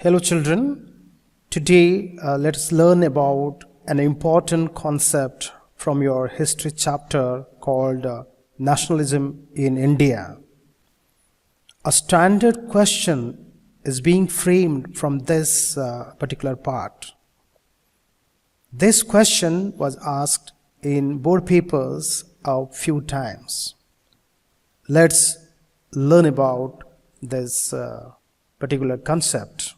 Hello children, today let us learn about an important concept from your history chapter called Nationalism in India. A standard question is being framed from this particular part. This question was asked in board papers a few times. Let's learn about this particular concept.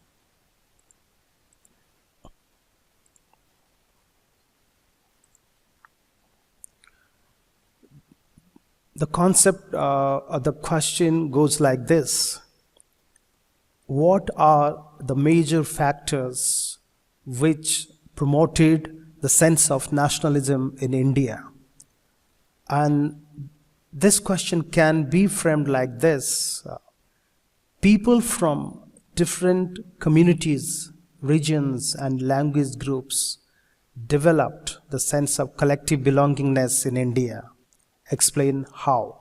The concept of the question goes like this. What are the major factors which promoted the sense of nationalism in India? And this question can be framed like this. People from different communities, regions, and language groups developed the sense of collective belongingness in India. Explain how.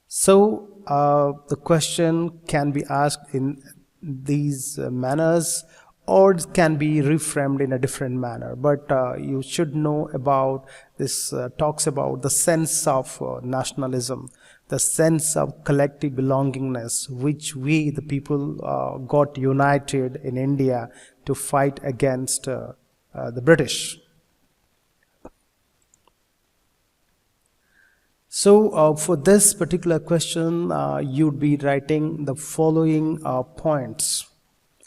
So the question can be asked in these manners, or it can be reframed in a different manner, but you should know about this. Talks about the sense of nationalism, the sense of collective belongingness, which we the people got united in India to fight against the British. So for this particular question, you'd be writing the following points.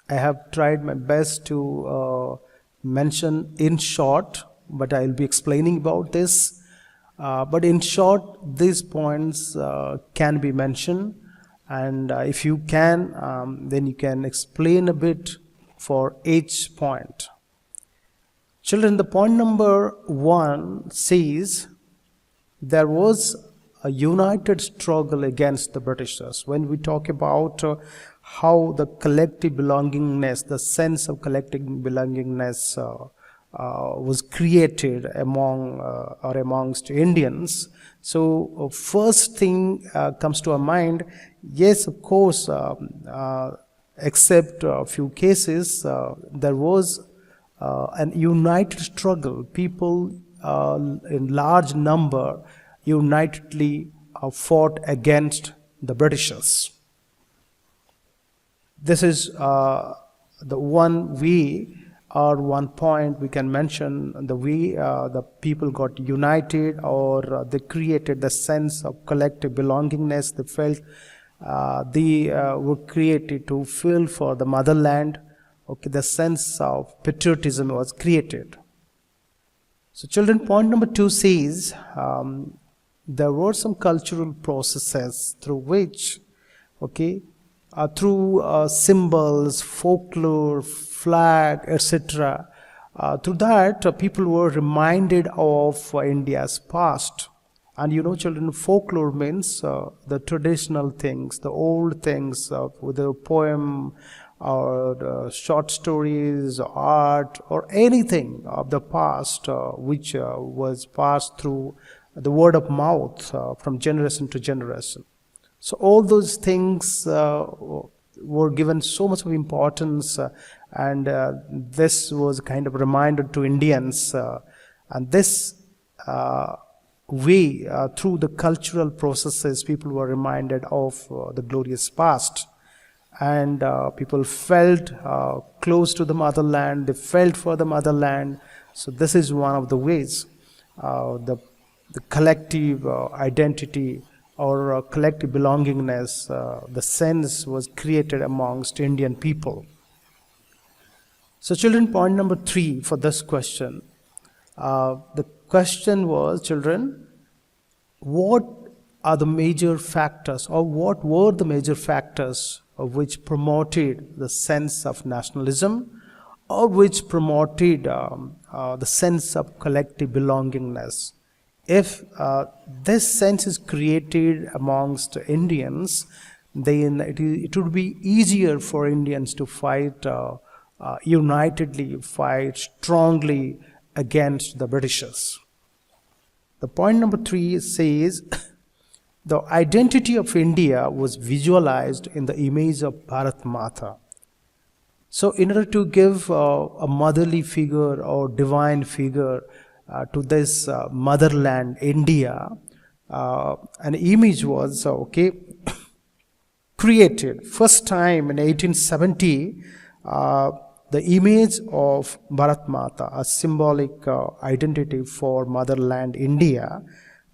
I have tried my best to mention in short, but I'll be explaining about this. But in short, these points can be mentioned, and if you can, then you can explain a bit for each point. Children, the point number 1 says, there was a united struggle against the Britishers. When we talk about how the collective belongingness, the sense of collective belongingness was created amongst Indians. So first thing comes to our mind, yes, of course, except a few cases, there was an united struggle. People in large number unitedly fought against the Britishers. This is the one way or one point we can mention, the way the people got united, or they created the sense of collective belongingness. They felt they were created to feel for the motherland. Okay, the sense of patriotism was created. So children, point number 2 says, there were some cultural processes through which, through symbols, folklore, flag, etc., through that people were reminded of India's past. And you know, children, folklore means the traditional things, the old things, with a poem, or short stories, art, or anything of the past which was passed through the word of mouth from generation to generation. So all those things were given so much of importance, and this was a kind of reminder to Indians. And this way, through the cultural processes, people were reminded of the glorious past. And people felt close to the motherland, they felt for the motherland. So this is one of the ways the collective identity or collective belongingness, the sense was created amongst Indian people. So children, point number 3 for this question. The question was, children, what are the major factors, or what were the major factors which promoted the sense of nationalism, or which promoted the sense of collective belongingness? If this sense is created amongst Indians, then it would be easier for Indians to fight unitedly, fight strongly against the Britishers. The point number 3 says, The identity of India was visualized in the image of Bharat Mata. So in order to give a motherly figure or divine figure to this motherland, India, an image was created. First time in 1870, the image of Bharat Mata, a symbolic identity for motherland India,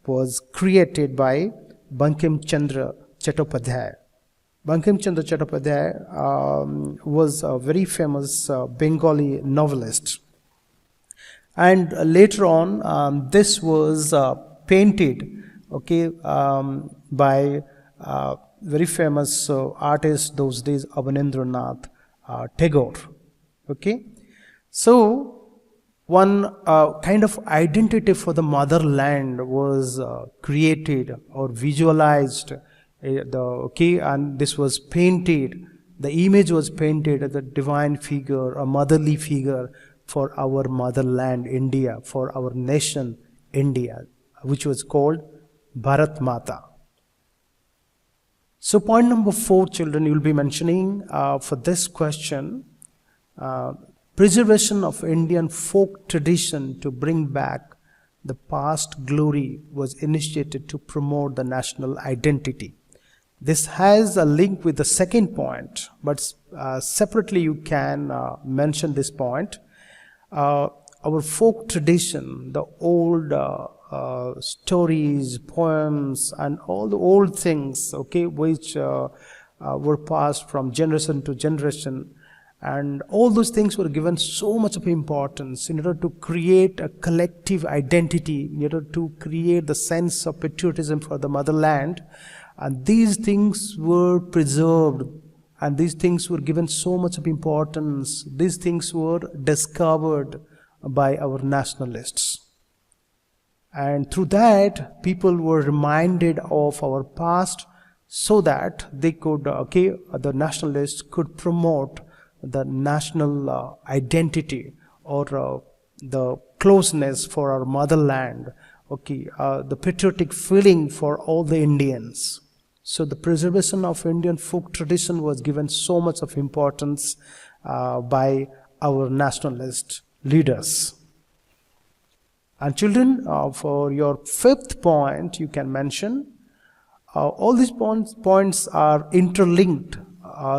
was created by Bankim Chandra Chattopadhyay. Bankim Chandra Chattopadhyay was a very famous Bengali novelist. And later on, this was painted by very famous artist those days, Abanindranath Tagore. So one kind of identity for the motherland was created or visualized, and this was painted. The image was painted as a divine figure, a motherly figure for our motherland India, for our nation India, which was called Bharat Mata. So point number 4, children, you will be mentioning for this question, preservation of Indian folk tradition to bring back the past glory was initiated to promote the national identity. This has a link with the second point, but separately you can mention this point. Our folk tradition, the old stories, poems, and all the old things, which were passed from generation to generation, and all those things were given so much of importance in order to create a collective identity, in order to create the sense of patriotism for the motherland. And these things were preserved, and these things were given so much of importance. These things were discovered by our nationalists. And through that, people were reminded of our past so that they could, the nationalists could promote the national identity or the closeness for our motherland, the patriotic feeling for all the Indians. So the preservation of Indian folk tradition was given so much of importance by our nationalist leaders. And children, for your 5th point, you can mention, all these points are interlinked,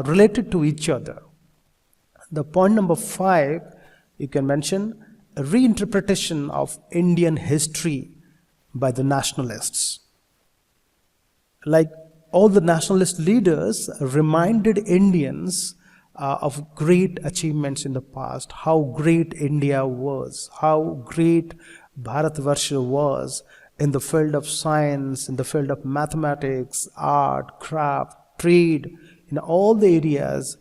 related to each other. The point number 5, you can mention a reinterpretation of Indian history by the nationalists. Like all the nationalist leaders reminded Indians of great achievements in the past, how great India was, how great Bharatvarsha was in the field of science, in the field of mathematics, art, craft, trade. In all the areas,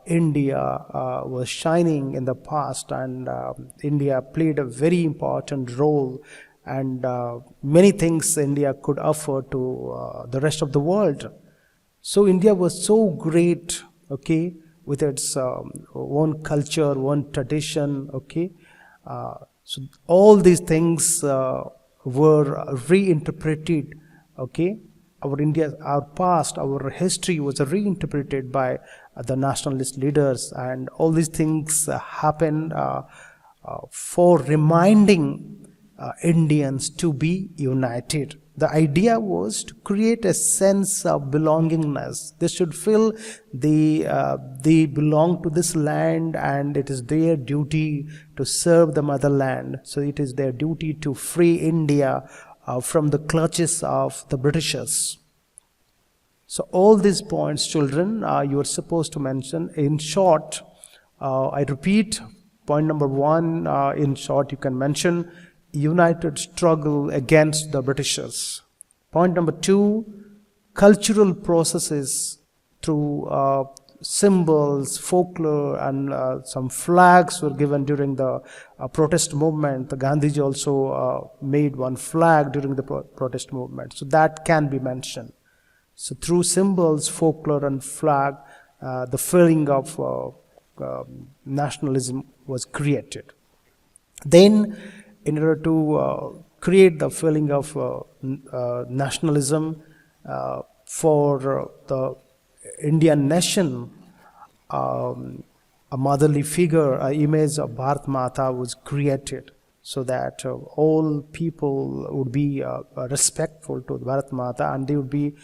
India was shining in the past, and India played a very important role, and many things India could offer to the rest of the world. So India was so great, with its own culture, own tradition, so all these things were reinterpreted, our past, our history was reinterpreted by the nationalist leaders, and all these things happened for reminding Indians to be united. The idea was to create a sense of belongingness. They should feel they belong to this land, and it is their duty to serve the motherland. So it is their duty to free India from the clutches of the Britishers. So all these points, children, you are supposed to mention. In short, I repeat, point number 1, in short, you can mention united struggle against the Britishers. Point number 2, cultural processes through symbols, folklore, and some flags were given during the protest movement. The Gandhiji also made one flag during the protest movement. So that can be mentioned. So through symbols, folklore, and flag, the feeling of nationalism was created. Then, in order to create the feeling of nationalism, for the Indian nation, a motherly figure, an image of Bharat Mata was created, so that all people would be respectful to Bharat Mata, and they would be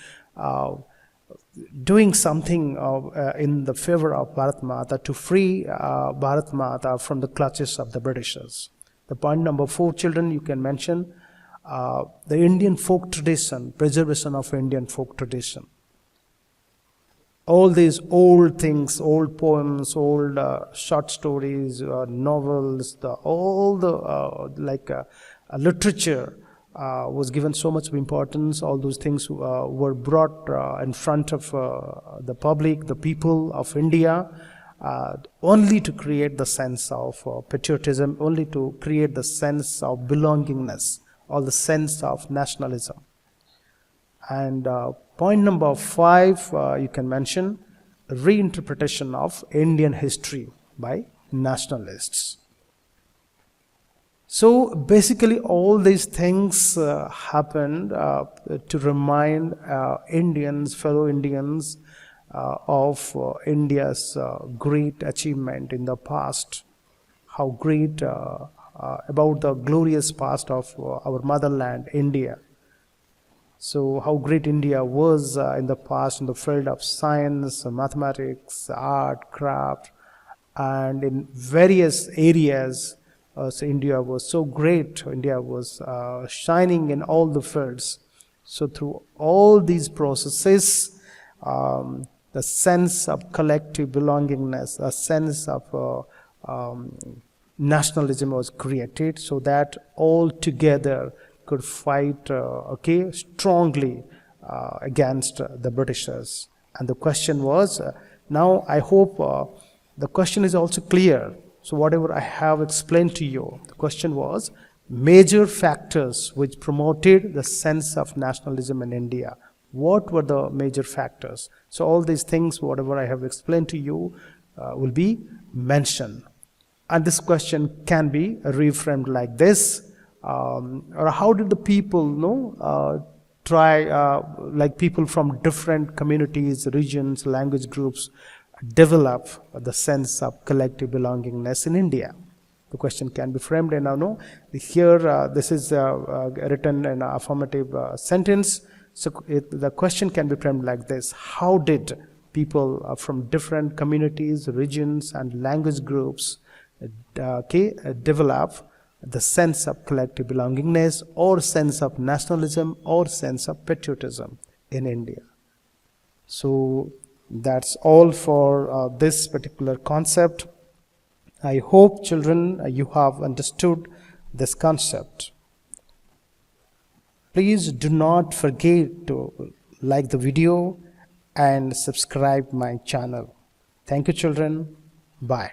doing something in the favor of Bharat Mata to free Bharat Mata from the clutches of the Britishers. The point number 4, children, you can mention the Indian folk tradition, preservation of Indian folk tradition. All these old things, old poems, old short stories, novels, all the literature was given so much importance. All those things were brought in front of the public, the people of India, only to create the sense of patriotism, only to create the sense of belongingness, or the sense of nationalism. And point number 5, you can mention reinterpretation of Indian history by nationalists. So basically all these things happened to remind Indians, fellow Indians, of India's great achievement in the past, how great, about the glorious past of our motherland, India. So how great India was in the past in the field of science, mathematics, art, craft, and in various areas. So India was so great. India was shining in all the fields. So through all these processes, the sense of collective belongingness, a sense of nationalism was created, so that all together could fight strongly against the Britishers. And the question was, now I hope the question is also clear. So whatever I have explained to you, the question was major factors which promoted the sense of nationalism in India. What were the major factors? So all these things, whatever I have explained to you, will be mentioned. And this question can be reframed like this. Or how did the people try, like people from different communities, regions, language groups, develop the sense of collective belongingness in India? The question can be framed, and now here this is written in an affirmative sentence. So the question can be framed like this: how did people from different communities, regions, and language groups develop the sense of collective belongingness, or sense of nationalism, or sense of patriotism in India? So that's all for this particular concept. I hope, children, you have understood this concept. Please do not forget to like the video and subscribe my channel. Thank you, children. Bye.